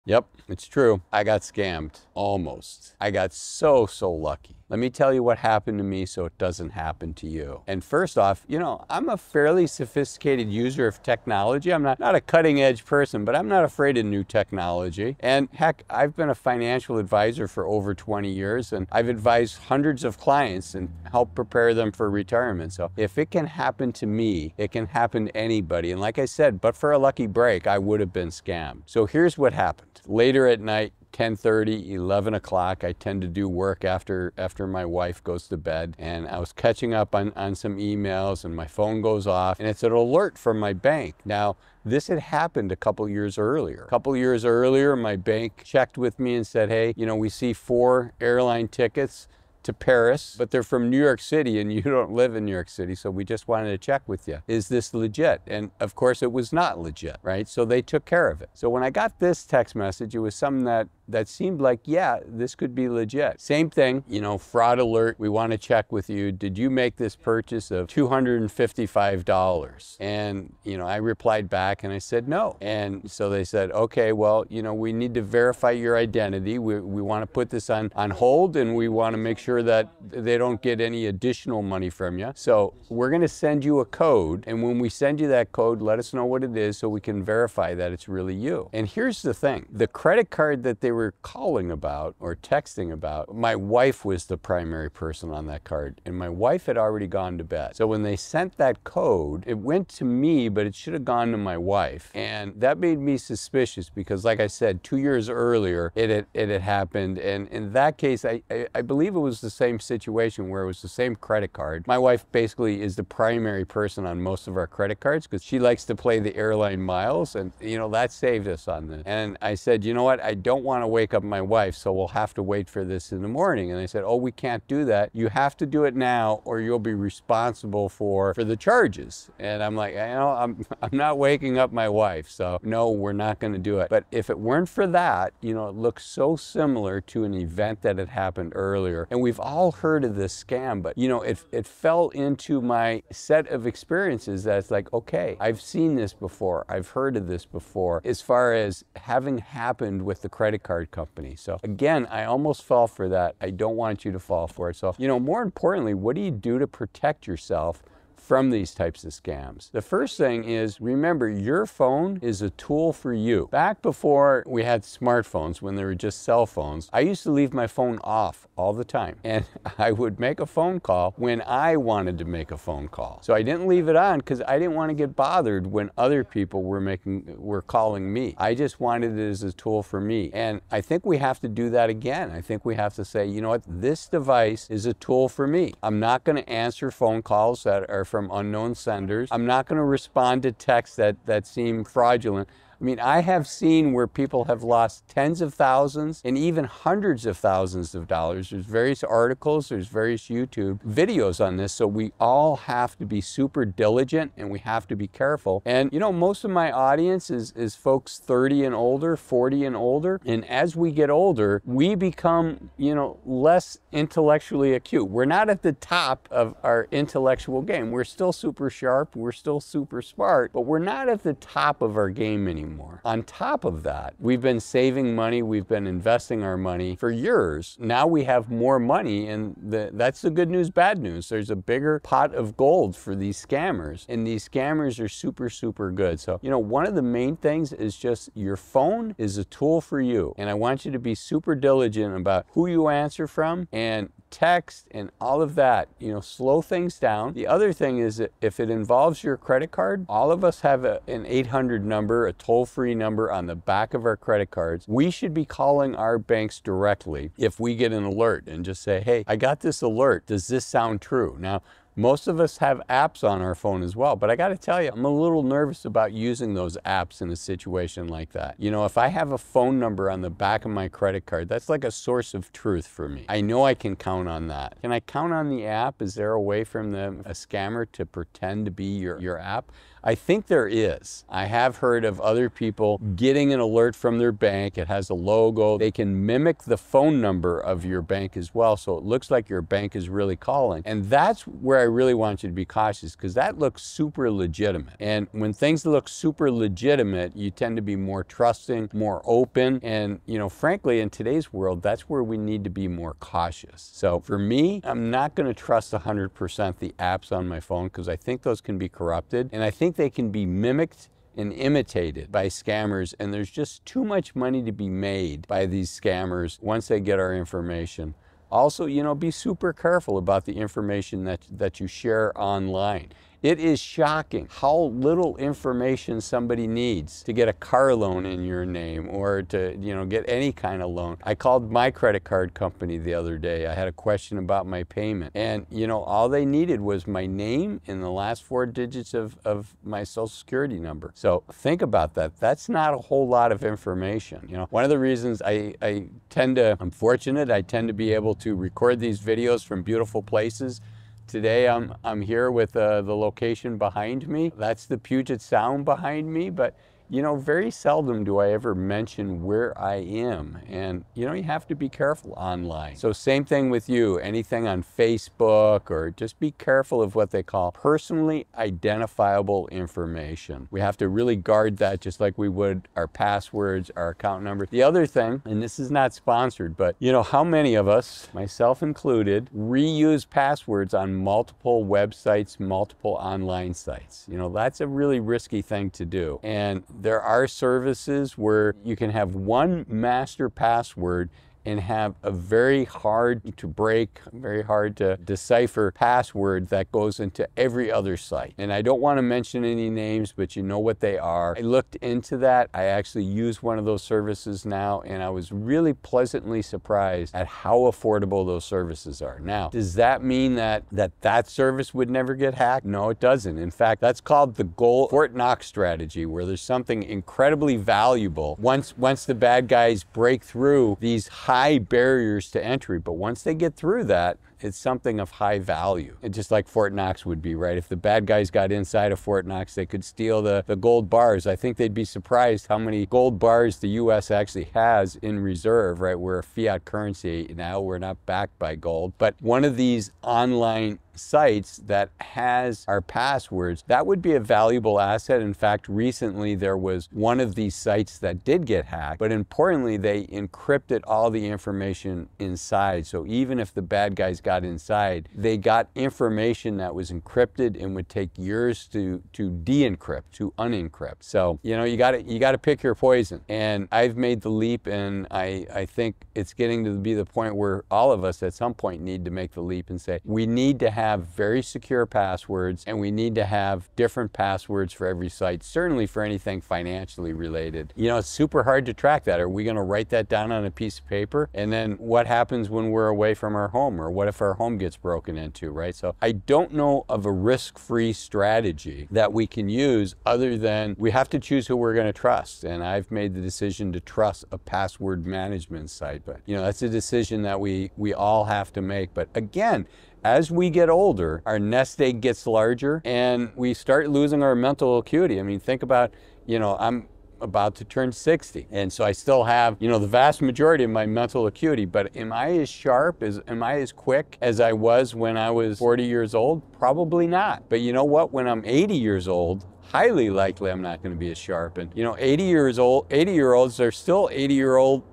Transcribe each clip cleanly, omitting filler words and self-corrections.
Yep, it's true. I got scammed. Almost. I got so lucky. Let me tell you what happened to me so it doesn't happen to you. And first off, I'm a fairly sophisticated user of technology. I'm not a cutting edge person, but I'm not afraid of new technology. And heck, I've been a financial advisor for over 20 years, and I've advised hundreds of clients and helped prepare them for retirement. So if it can happen to me, it can happen to anybody. And like I said, but for a lucky break, I would have been scammed. So here's what happened. Later at night, 10:30, 11 o'clock, I tend to do work after my wife goes to bed, and I was catching up on some emails, and my phone goes off, and it's an alert from my bank. Now, this had happened a couple years earlier. A couple years earlier, my bank checked with me and said, hey, we see 4 airline tickets to Paris, but they're from New York City and you don't live in New York City, so we just wanted to check with you. Is this legit? And of course it was not legit, right? So they took care of it. So when I got this text message, it was something that seemed like, yeah, this could be legit. Same thing, fraud alert, we want to check with you. Did you make this purchase of $255? And, I replied back and I said no. And so they said, okay, well, we need to verify your identity. We want to put this on hold, and we want to make sure that they don't get any additional money from you. So we're going to send you a code. And when we send you that code, let us know what it is so we can verify that it's really you. And here's the thing, the credit card that they were calling about or texting about, my wife was the primary person on that card, and my wife had already gone to bed. So when they sent that code, it went to me, but it should have gone to my wife. And that made me suspicious because, like I said, 2 years earlier, it had happened. And in that case, I believe it was the same situation where it was the same credit card. My wife basically is the primary person on most of our credit cards because she likes to play the airline miles, and that saved us on this. And I said, you know what, I don't want to wake up my wife, so we'll have to wait for this in the morning. And they said, oh, we can't do that. You have to do it now or you'll be responsible for the charges. And I'm like, I'm not waking up my wife, so no, we're not going to do it. But if it weren't for that, it looks so similar to an event that had happened earlier. And we've all heard of this scam, but it fell into my set of experiences that's like, okay, I've seen this before. I've heard of this before, as far as having happened with the credit card company. So again, I almost fell for that. I don't want you to fall for it. So, more importantly, what do you do to protect yourself from these types of scams? The first thing is, remember, your phone is a tool for you. Back before we had smartphones, when they were just cell phones, I used to leave my phone off all the time. And I would make a phone call when I wanted to make a phone call. So I didn't leave it on because I didn't want to get bothered when other people were calling me. I just wanted it as a tool for me. And I think we have to do that again. I think we have to say, you know what, this device is a tool for me. I'm not going to answer phone calls that are from unknown senders. I'm not going to respond to texts that seem fraudulent. I mean, I have seen where people have lost tens of thousands and even hundreds of thousands of dollars. There's various articles, there's various YouTube videos on this. So we all have to be super diligent and we have to be careful. And most of my audience is folks 30 and older, 40 and older. And as we get older, we become, less intellectually acute. We're not at the top of our intellectual game. We're still super sharp, we're still super smart, but we're not at the top of our game anymore. On top of that, we've been saving money, we've been investing our money for years. Now we have more money, and that's the good news, bad news. There's a bigger pot of gold for these scammers, and these scammers are super, super good. So, one of the main things is just your phone is a tool for you, and I want you to be super diligent about who you answer from and text and all of that. Slow things down. The other thing is that if it involves your credit card, all of us have an 800 number, a toll-free number on the back of our credit cards. We should be calling our banks directly if we get an alert and just say, hey, I got this alert. Does this sound true? Now, most of us have apps on our phone as well, but I got to tell you, I'm a little nervous about using those apps in a situation like that. If I have a phone number on the back of my credit card, that's like a source of truth for me. I know I can count on that. Can I count on the app? Is there a way from a scammer to pretend to be your app? I think there is. I have heard of other people getting an alert from their bank. It has a logo. They can mimic the phone number of your bank as well, so it looks like your bank is really calling. And that's where I really want you to be cautious, because that looks super legitimate. And when things look super legitimate, you tend to be more trusting, more open. And, you know, frankly, in today's world, that's where we need to be more cautious. So for me, I'm not going to trust 100% the apps on my phone, because I think those can be corrupted. And I think they can be mimicked and imitated by scammers, and there's just too much money to be made by these scammers once they get our information. Also, you know, be super careful about the information that you share online. It is shocking how little information somebody needs to get a car loan in your name, or to, you know, get any kind of loan. I called my credit card company the other day. I had a question about my payment, and, you know, all they needed was my name and the last 4 digits of my social security number. So think about that. That's not a whole lot of information. You know, one of the reasons I'm fortunate, I tend to be able to record these videos from beautiful places. Today I'm here with the location behind me. That's the Puget Sound behind me, but you know, very seldom do I ever mention where I am. And you know, you have to be careful online. So same thing with you, anything on Facebook, or just be careful of what they call personally identifiable information. We have to really guard that, just like we would our passwords, our account numbers. The other thing, and this is not sponsored, but you know, how many of us, myself included, reuse passwords on multiple websites, multiple online sites? You know, that's a really risky thing to do. And there are services where you can have one master password and have a very hard to break, very hard to decipher password that goes into every other site. And I don't want to mention any names, but you know what they are. I looked into that. I actually use one of those services now, and I was really pleasantly surprised at how affordable those services are. Now, does that mean that service would never get hacked? No, it doesn't. In fact, that's called the Fort Knox strategy, where there's something incredibly valuable. Once the bad guys break through these high barriers to entry, but once they get through that, it's something of high value. It's just like Fort Knox would be, right? If the bad guys got inside of Fort Knox, they could steal the gold bars. I think they'd be surprised how many gold bars the U.S. actually has in reserve, right? We're a fiat currency now. We're not backed by gold. But one of these online sites that has our passwords, that would be a valuable asset. In fact, recently there was one of these sites that did get hacked, but importantly, they encrypted all the information inside. So even if the bad guys got inside, they got information that was encrypted and would take years to de-encrypt, to unencrypt. So, you know, you got to pick your poison. And I've made the leap, and I think it's getting to be the point where all of us at some point need to make the leap and say, we need to have very secure passwords, and we need to have different passwords for every site, certainly for anything financially related. You know, it's super hard to track that. Are we going to write that down on a piece of paper? And then what happens when we're away from our home, or what if our home gets broken into, right? So I don't know of a risk-free strategy that we can use, other than we have to choose who we're going to trust. And I've made the decision to trust a password management site. But you know, that's a decision that we all have to make. But again, as we get older, our nest egg gets larger, and we start losing our mental acuity. I mean, think about, you know, I'm about to turn 60, and so I still have, you know, the vast majority of my mental acuity, but am I as sharp, am I as quick as I was when I was 40 years old? Probably not. But you know what? When I'm 80 years old, highly likely I'm not going to be as sharp. And you know, 80-year-olds are still 80-year-olds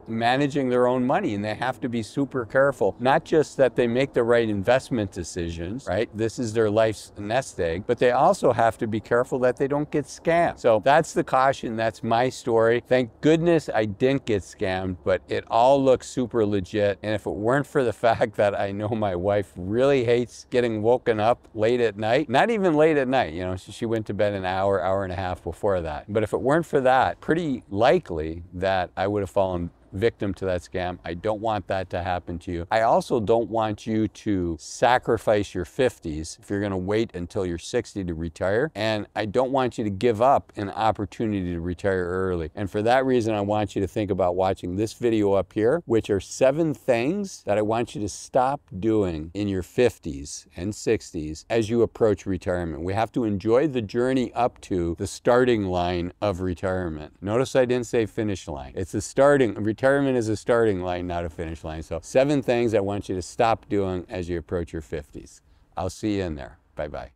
managing their own money, and they have to be super careful. Not just that they make the right investment decisions, right? This is their life's nest egg, but they also have to be careful that they don't get scammed. So that's the caution. That's my story. Thank goodness I didn't get scammed, but it all looks super legit. And if it weren't for the fact that I know my wife really hates getting woken up late at night, not even late at night, you know, she went to bed an hour and a half before that. But if it weren't for that, pretty likely that I would have fallen victim to that scam. I don't want that to happen to you. I also don't want you to sacrifice your 50s if you're going to wait until you're 60 to retire. And I don't want you to give up an opportunity to retire early. And for that reason, I want you to think about watching this video up here, which are 7 things that I want you to stop doing in your 50s and 60s as you approach retirement. We have to enjoy the journey up to the starting line of retirement. Notice I didn't say finish line. It's a starting. Retirement is a starting line, not a finish line. So 7 things I want you to stop doing as you approach your 50s. I'll see you in there. Bye-bye.